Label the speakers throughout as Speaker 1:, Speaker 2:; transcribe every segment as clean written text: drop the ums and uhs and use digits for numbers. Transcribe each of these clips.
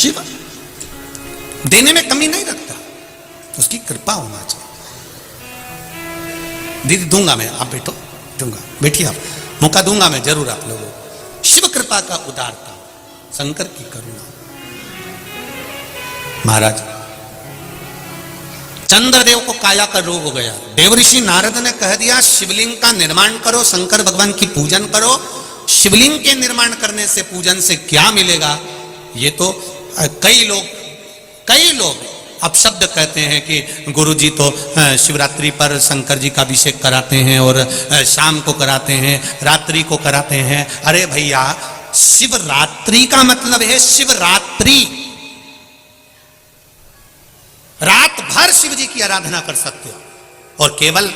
Speaker 1: शिव देने में कमी नहीं रखता, उसकी कृपा होना चाहिए। दीदी दूंगा मैं, आप बैठो, दूंगा, बैठिए आप, मौका दूंगा मैं जरूर आप लोगों को। शिव कृपा का उदारता, शंकर की करुणा। महाराज चंद्रदेव को काया का रोग हो गया, देवऋषि नारद ने कह दिया शिवलिंग का निर्माण करो, शंकर भगवान की पूजन करो। शिवलिंग के निर्माण करने से, पूजन से क्या मिलेगा? ये तो कई लोग अपशब्द कहते हैं कि गुरुजी तो शिवरात्रि पर शंकर जी का अभिषेक कराते हैं और शाम को कराते हैं, रात्रि को कराते हैं। अरे भैया, शिवरात्रि का मतलब है शिवरात्रि, रात भर शिव जी की आराधना कर सकते हो। और केवल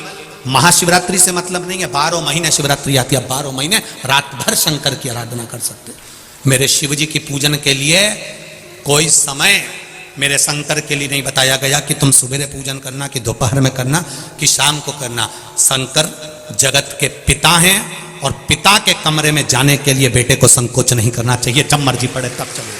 Speaker 1: महाशिवरात्रि से मतलब नहीं है, 12 महीने शिवरात्रि आती है, 12 महीने रात भर शंकर की आराधना कर सकते हो। मेरे शिव जी की पूजन के लिए कोई समय मेरे शंकर के लिए नहीं बताया गया कि तुम सुबह पूजन करना, कि दोपहर में करना, कि शाम को करना। शंकर जगत के पिता हैं और पिता के कमरे में जाने के लिए बेटे को संकोच नहीं करना चाहिए। जब मर्जी पड़े तब चलो।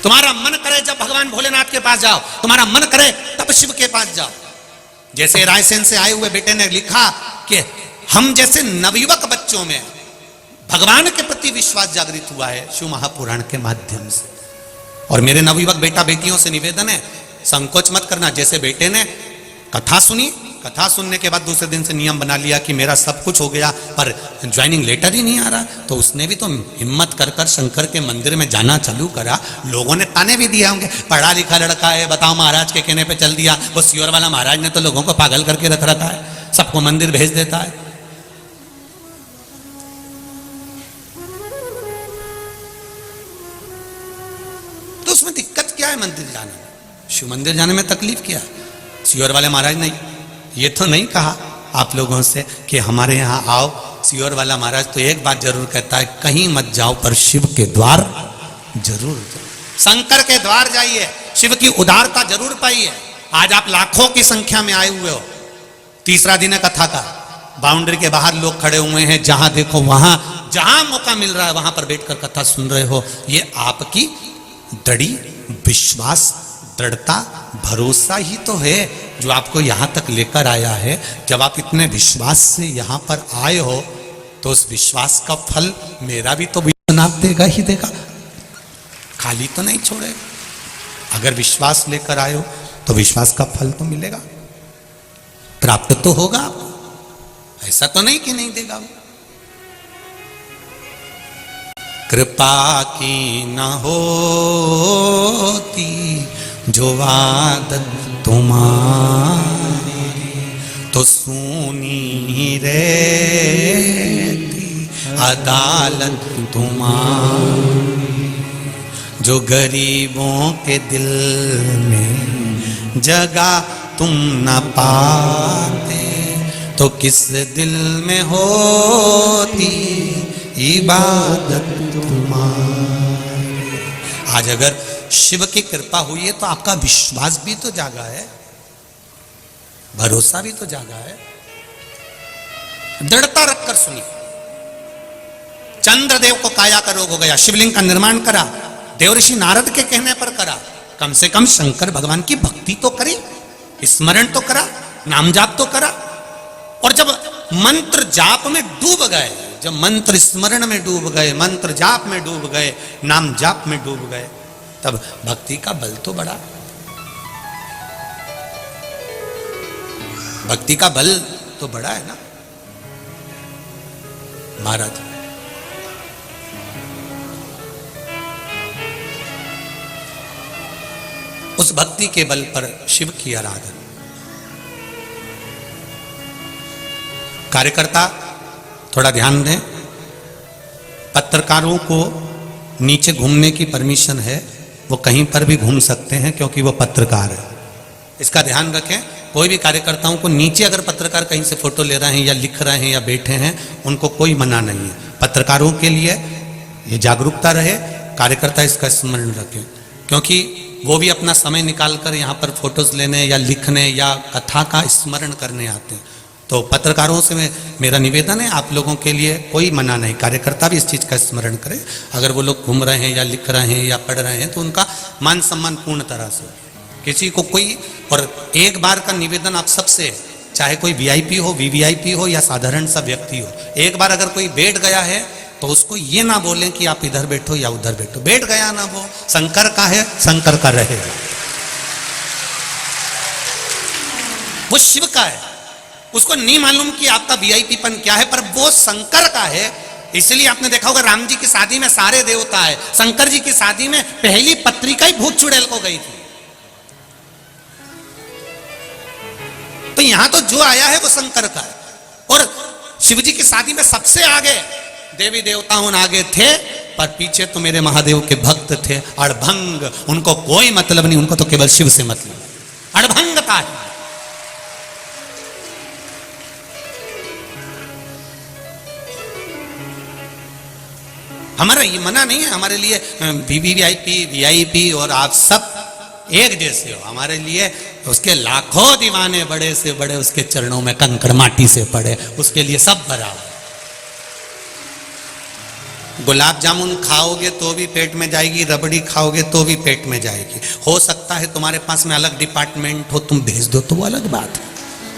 Speaker 1: तुम्हारा मन करे जब भगवान भोलेनाथ के पास जाओ, तुम्हारा मन करे तब शिव के पास जाओ। जैसे रायसेन से आए हुए बेटे ने लिखा कि हम जैसे नवयुवक बच्चों में भगवान के प्रति विश्वास जागृत हुआ है शिव महापुराण के माध्यम से। और मेरे नवयुवक बेटा बेटियों से निवेदन है, संकोच मत करना। जैसे बेटे ने कथा सुनी, कथा सुनने के बाद दूसरे दिन से नियम बना लिया कि मेरा सब कुछ हो गया पर ज्वाइनिंग लेटर ही नहीं आ रहा, तो उसने भी तो हिम्मत कर कर शंकर के मंदिर में जाना चालू करा। लोगों ने ताने भी दिया होंगे, पढ़ा लिखा लड़का है, बताओ महाराज के कहने पे चल दिया। वो सियोर वाला महाराज ने तो लोगों को पागल करके रख रखा है, सबको मंदिर भेज देता है। तो उसमें दिक्कत क्या है मंदिर जाने में? शिव मंदिर जाने में तकलीफ क्या है? सियोर वाले महाराज ने ये तो नहीं कहा आप लोगों से कि हमारे यहाँ आओ। सियोर वाला महाराज तो एक बात जरूर कहता है, कहीं मत जाओ पर शिव के द्वार जरूर जाओ, शंकर के द्वार जाइए, शिव की उदारता जरूर पाइए। आज आप लाखों की संख्या में आए हुए हो, तीसरा दिन है कथा का, बाउंड्री के बाहर लोग खड़े हुए हैं, जहां देखो वहां, जहां मौका मिल रहा है वहां पर बैठकर कथा सुन रहे हो। ये आपकी दृढ़ विश्वास, दृढ़ता, भरोसा ही तो है जो आपको यहां तक लेकर आया है। जब आप इतने विश्वास से यहां पर आए हो तो उस विश्वास का फल मेरा भी तो विश्वनाथ देगा ही देगा, खाली तो नहीं छोड़ेगा। अगर विश्वास लेकर आए हो तो विश्वास का फल तो मिलेगा, प्राप्त तो होगा आपको, ऐसा तो नहीं कि नहीं देगा वो। कृपा की न होती जो आदत तुम्हारी तो सूनी रहती अदालत तुम्हारी। जो गरीबों के दिल में जगह तुम न पाते तो किस दिल में होती इबादत तुम्हारी। आज अगर शिव की कृपा हुई है तो आपका विश्वास भी तो जागा है, भरोसा भी तो जागा है। दृढ़ता रखकर सुनिए। चंद्रदेव को काया का रोग हो गया, शिवलिंग का निर्माण करा, देवऋषि नारद के कहने पर करा। कम से कम शंकर भगवान की भक्ति तो करी, स्मरण तो करा, नाम जाप तो करा। और जब मंत्र जाप में डूब गए, जब मंत्र स्मरण में डूब गए, मंत्र जाप में डूब गए, नाम जाप में डूब गए, तब भक्ति का बल तो बढ़ा, भक्ति का बल तो बढ़ा है ना महाराज। उस भक्ति के बल पर शिव की आराधना। कार्यकर्ता थोड़ा ध्यान दें, पत्रकारों को नीचे घूमने की परमिशन है, वो कहीं पर भी घूम सकते हैं क्योंकि वो पत्रकार है, इसका ध्यान रखें। कोई भी कार्यकर्ताओं को नीचे अगर पत्रकार कहीं से फोटो ले रहे हैं या लिख रहे हैं या बैठे हैं, उनको कोई मना नहीं है। पत्रकारों के लिए ये जागरूकता रहे, कार्यकर्ता इसका स्मरण रखें, क्योंकि वो भी अपना समय निकाल कर यहाँ पर फोटोज लेने या लिखने या कथा का स्मरण करने आते हैं। तो पत्रकारों से मेरा निवेदन है, आप लोगों के लिए कोई मना नहीं, कार्यकर्ता भी इस चीज़ का स्मरण करें। अगर वो लोग घूम रहे हैं या लिख रहे हैं या पढ़ रहे हैं तो उनका मान सम्मान पूर्ण तरह से, किसी को कोई। और एक बार का निवेदन आप सबसे, चाहे कोई वीआईपी हो, वीवीआईपी हो या साधारण सा व्यक्ति हो, एक बार अगर कोई बैठ गया है तो उसको ये ना बोलें कि आप इधर बैठो या उधर बैठो। बैठ गया ना, वो शंकर का है, शंकर का रहेगा, वो शिव का है। उसको नहीं मालूम कि आपका वीआईपीपन क्या है, पर वो शंकर का है। इसलिए आपने देखा होगा राम जी की शादी में सारे देवता है, शंकर जी की शादी में पहली पत्रिका ही भूत चुड़ैल को गई थी। तो यहां तो जो आया है वो शंकर का है। और शिव जी की शादी में सबसे आगे देवी देवताओं आगे थे, पर पीछे तो मेरे महादेव के भक्त थे अड़भंग। उनको कोई मतलब नहीं, उनको तो केवल शिव से मतलब, अड़भंगता है। हमारा ये मना नहीं है, हमारे लिए वीवीआईपी वीआईपी और आप सब एक जैसे हो। हमारे लिए उसके लाखों दीवाने बड़े से बड़े उसके चरणों में कंकड़ माटी से पड़े, उसके लिए सब बराबर। गुलाब जामुन खाओगे तो भी पेट में जाएगी, रबड़ी खाओगे तो भी पेट में जाएगी। हो सकता है तुम्हारे पास में अलग डिपार्टमेंट हो, तुम भेज दो तो वो अलग बात है,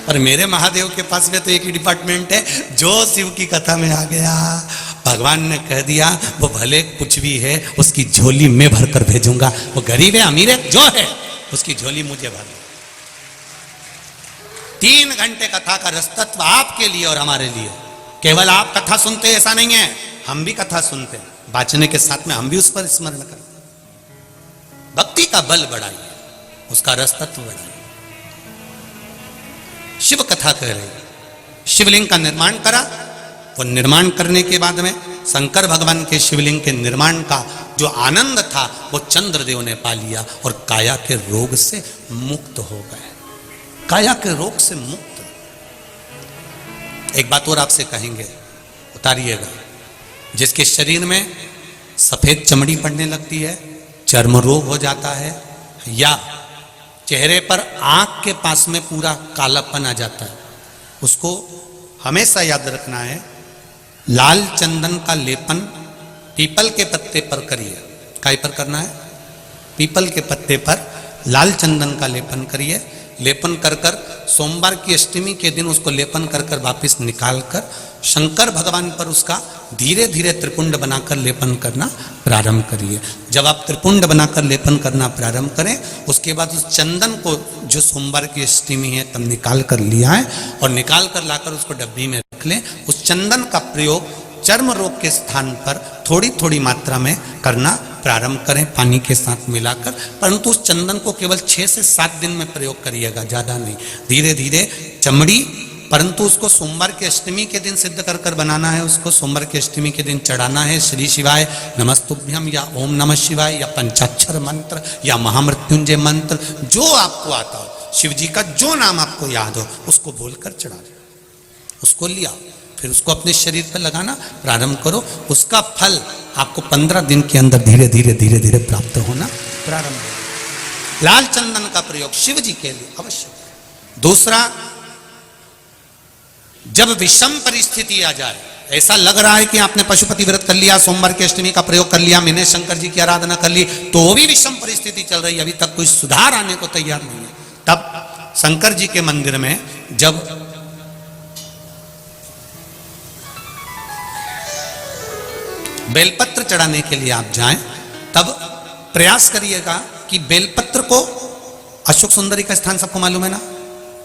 Speaker 1: पर मेरे महादेव के पास में तो एक ही डिपार्टमेंट है। जो शिव की कथा में आ गया, भगवान ने कह दिया वो भले कुछ भी है उसकी झोली में भर कर भेजूंगा। वो गरीब है अमीर है जो है उसकी झोली मुझे भर। 3 घंटे कथा का रसतत्व आपके लिए और हमारे लिए। केवल आप कथा सुनते ऐसा नहीं है, हम भी कथा सुनते हैं, बाँचने के साथ में हम भी उस पर स्मरण करते हैं। भक्ति का बल बढ़ाइए, उसका रसतत्व बढ़ाइए। शिव कथा कह रही, शिवलिंग का निर्माण करा। वो निर्माण करने के बाद में शंकर भगवान के शिवलिंग के निर्माण का जो आनंद था वो चंद्रदेव ने पा लिया और काया के रोग से मुक्त हो गए। काया के रोग से मुक्त। एक बात और आपसे कहेंगे, उतारिएगा। जिसके शरीर में सफेद चमड़ी पड़ने लगती है, चर्म रोग हो जाता है, या चेहरे पर आंख के पास में पूरा कालापन आ जाता है, उसको हमेशा याद रखना है, लाल चंदन का लेपन पीपल के पत्ते पर करिए। काय पर करना है? पीपल के पत्ते पर लाल चंदन का लेपन करिए। लेपन कर कर सोमवार की अष्टमी के दिन उसको लेपन कर कर वापिस निकाल कर शंकर भगवान पर उसका धीरे धीरे त्रिपुंड बनाकर लेपन करना प्रारंभ करिए। जब आप त्रिपुंड बनाकर लेपन करना प्रारंभ करें, उसके बाद उस चंदन को जो सोमवार की अष्टमी है तब निकाल कर लिया है और निकाल कर लाकर उसको डब्बी में रख लें। उस चंदन का प्रयोग चर्म रोग के स्थान पर थोड़ी थोड़ी मात्रा में करना प्रारंभ करें, पानी के साथ मिलाकर। परंतु उस चंदन को केवल 6 से 7 दिन में प्रयोग करिएगा, ज़्यादा नहीं। धीरे धीरे चमड़ी, परंतु उसको सोमवार की अष्टमी के दिन सिद्ध कर कर बनाना है। उसको सोमवार की अष्टमी के दिन चढ़ाना है श्री शिवाय नमस्तुभ्यम या ओम नमः शिवाय या पंचाक्षर मंत्र या महामृत्युंजय मंत्र, जो आपको आता हो, शिव जी का जो नाम आपको याद हो उसको बोलकर चढ़ा दो। उसको लिया, फिर उसको अपने शरीर पर लगाना प्रारंभ करो। उसका फल आपको 15 दिन के अंदर धीरे धीरे धीरे धीरे प्राप्त होना प्रारंभ हो। लाल चंदन का प्रयोग शिव जी के लिए अवश्य। दूसरा, जब विषम परिस्थिति आ जाए, ऐसा लग रहा है कि आपने पशुपति व्रत कर लिया, सोमवार की अष्टमी का प्रयोग कर लिया, मैंने शंकर जी की आराधना कर ली, तो भी विषम परिस्थिति चल रही है, अभी तक कोई सुधार आने को तैयार नहीं है, तब शंकर जी के मंदिर में जब बेलपत्र चढ़ाने के लिए आप जाएं, तब प्रयास करिएगा कि बेलपत्र को, अशोक सुंदरी का स्थान सबको मालूम है ना?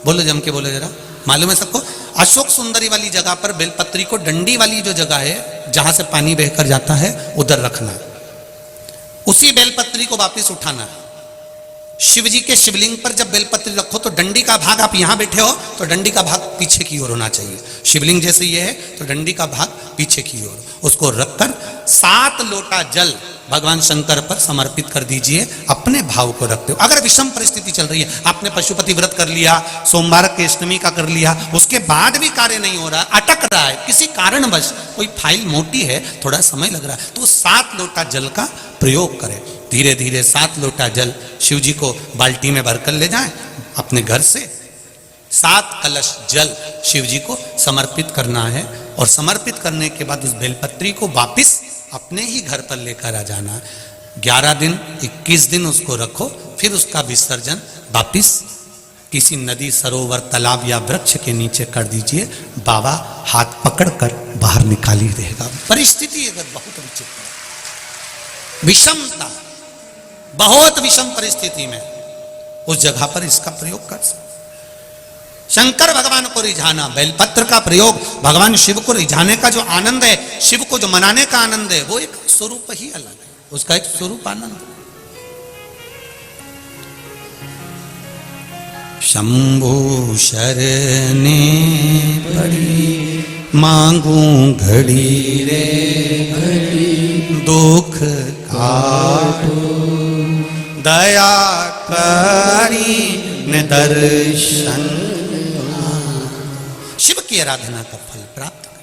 Speaker 1: बोलो जम के बोलो जरा, मालूम है सबको? अशोक सुंदरी वाली जगह पर बेलपत्री को डंडी वाली जो जगह है जहां से पानी बहकर जाता है उधर रखना है। उसी बेलपत्री को वापस उठाना है। शिव जी के शिवलिंग पर जब बेलपत्री रखो तो डंडी का भाग, आप यहां बैठे हो तो डंडी का भाग पीछे की ओर होना चाहिए। शिवलिंग जैसे ये है तो डंडी का भाग पीछे की ओर, उसको रखकर 7 लोटा जल भगवान शंकर पर समर्पित कर दीजिए। अपने भाव को रखते हो। अगर विषम परिस्थिति चल रही है, आपने पशुपति व्रत कर लिया, सोमवार के अष्टमी का कर लिया, उसके बाद भी कार्य नहीं हो रहा, अटक रहा है, किसी कारणवश कोई फाइल मोटी है, थोड़ा समय लग रहा है, तो 7 लोटा जल का प्रयोग करें। धीरे धीरे 7 लोटा जल शिव जी को बाल्टी में भरकर ले जाएं अपने घर से। 7 कलश जल शिव जी को समर्पित करना है और समर्पित करने के बाद उस बेलपत्री को वापस अपने ही घर पर लेकर आ जाना है। 11 दिन 21 दिन उसको रखो, फिर उसका विसर्जन वापिस किसी नदी, सरोवर, तालाब या वृक्ष के नीचे कर दीजिए। बाबा हाथ पकड़कर बाहर निकाल ही देगा। परिस्थिति अगर बहुत विचित्र, विषमता, बहुत विषम परिस्थिति में उस जगह पर इसका प्रयोग कर सकते। शंकर भगवान को रिझाना, बेलपत्र का प्रयोग भगवान शिव को रिझाने का जो आनंद है, शिव को जो मनाने का आनंद है, वो एक स्वरूप ही अलग है, उसका एक स्वरूप आनंद है। शंभु शरणे पड़ी मांगू घड़ी रे घड़ी, दुख काटो दया करी दर्शन। शिव की आराधना का फल प्राप्त कर,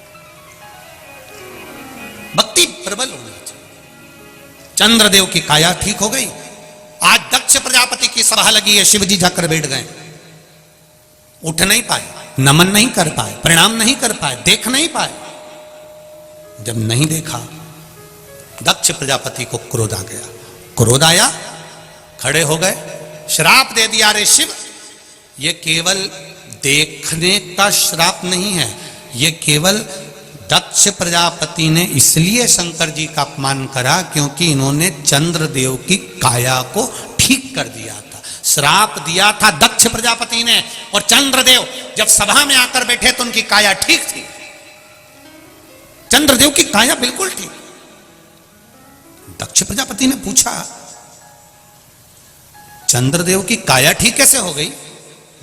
Speaker 1: भक्ति प्रबल होनी चाहिए। चंद्रदेव की काया ठीक हो गई। आज दक्ष प्रजापति की सभा लगी है, शिव जी जाकर बैठ गए, उठ नहीं पाए, नमन नहीं कर पाए, प्रणाम नहीं कर पाए, देख नहीं पाए। जब नहीं देखा, दक्ष प्रजापति को क्रोध आ गया। क्रोध आया, खड़े हो गए, श्राप दे दिया, रे शिव, ये केवल देखने का श्राप नहीं है, ये केवल दक्ष प्रजापति ने इसलिए शंकर जी का अपमान करा क्योंकि इन्होंने चंद्रदेव की काया को ठीक कर दिया था। श्राप दिया था दक्ष प्रजापति ने, और चंद्रदेव जब सभा में आकर बैठे तो उनकी काया ठीक थी। चंद्रदेव की काया बिल्कुल ठीक। दक्ष प्रजापति ने पूछा, चंद्रदेव की काया ठीक कैसे हो गई?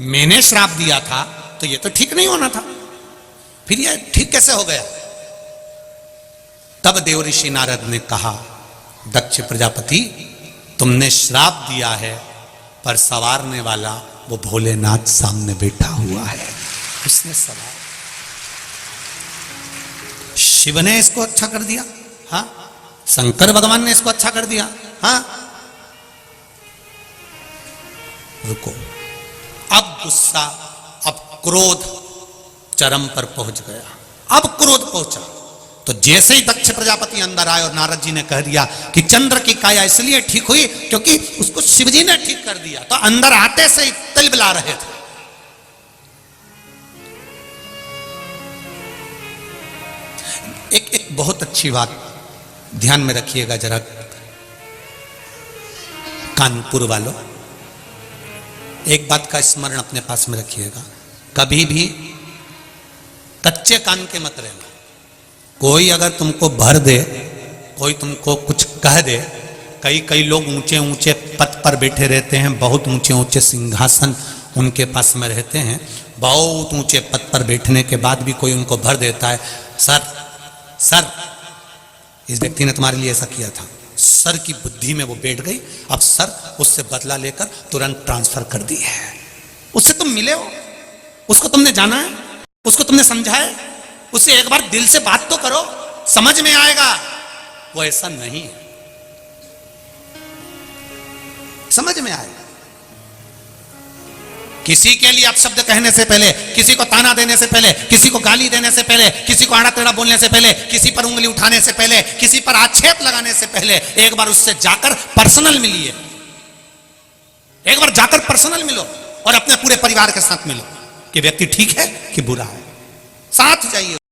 Speaker 1: मैंने श्राप दिया था तो ये तो ठीक नहीं होना था, फिर ये ठीक कैसे हो गया? तब देव ऋषि नारद ने कहा, दक्ष प्रजापति, तुमने श्राप दिया है, पर सवारने वाला वो भोलेनाथ सामने बैठा हुआ है, उसने सवार। शिव ने इसको अच्छा कर दिया, हाँ, शंकर भगवान ने इसको अच्छा कर दिया, हाँ। रुको, अब गुस्सा, अब क्रोध चरम पर पहुंच गया। अब क्रोध पहुंचा तो जैसे ही दक्ष प्रजापति अंदर आए और नारद जी ने कह दिया कि चंद्र की काया इसलिए ठीक हुई क्योंकि उसको शिवजी ने ठीक कर दिया, तो अंदर आते से ही तिलबिला रहे थे। एक बहुत अच्छी बात ध्यान में रखिएगा जरा, कानपुर वालों, एक बात का स्मरण अपने पास में रखिएगा, कभी भी कच्चे कान के मत रहना। कोई अगर तुमको भर दे, कोई तुमको कुछ कह दे, कई लोग ऊंचे ऊंचे पद पर बैठे रहते हैं, बहुत ऊंचे ऊंचे सिंहासन उनके पास में रहते हैं, बहुत ऊंचे पद पर बैठने के बाद भी कोई उनको भर देता है, सर इस व्यक्ति ने तुम्हारे लिए ऐसा किया था, सर की बुद्धि में वो बैठ गई, अब सर उससे बदला लेकर तुरंत ट्रांसफर कर दी है। उससे तुम मिले हो, उसको तुमने जाना है, उसको तुमने समझा है, उससे एक बार दिल से बात तो करो, समझ में आएगा। वो ऐसा नहीं है, समझ में आएगा। किसी के लिए अपशब्द कहने से पहले, किसी को ताना देने से पहले, किसी को गाली देने से पहले, किसी को आड़ा टेढ़ा बोलने से पहले, किसी पर उंगली उठाने से पहले, किसी पर आक्षेप लगाने से पहले एक बार उससे जाकर पर्सनल मिलिए। एक बार जाकर पर्सनल मिलो और अपने पूरे परिवार के साथ मिलो कि व्यक्ति ठीक है कि बुरा है, साथ जाइए।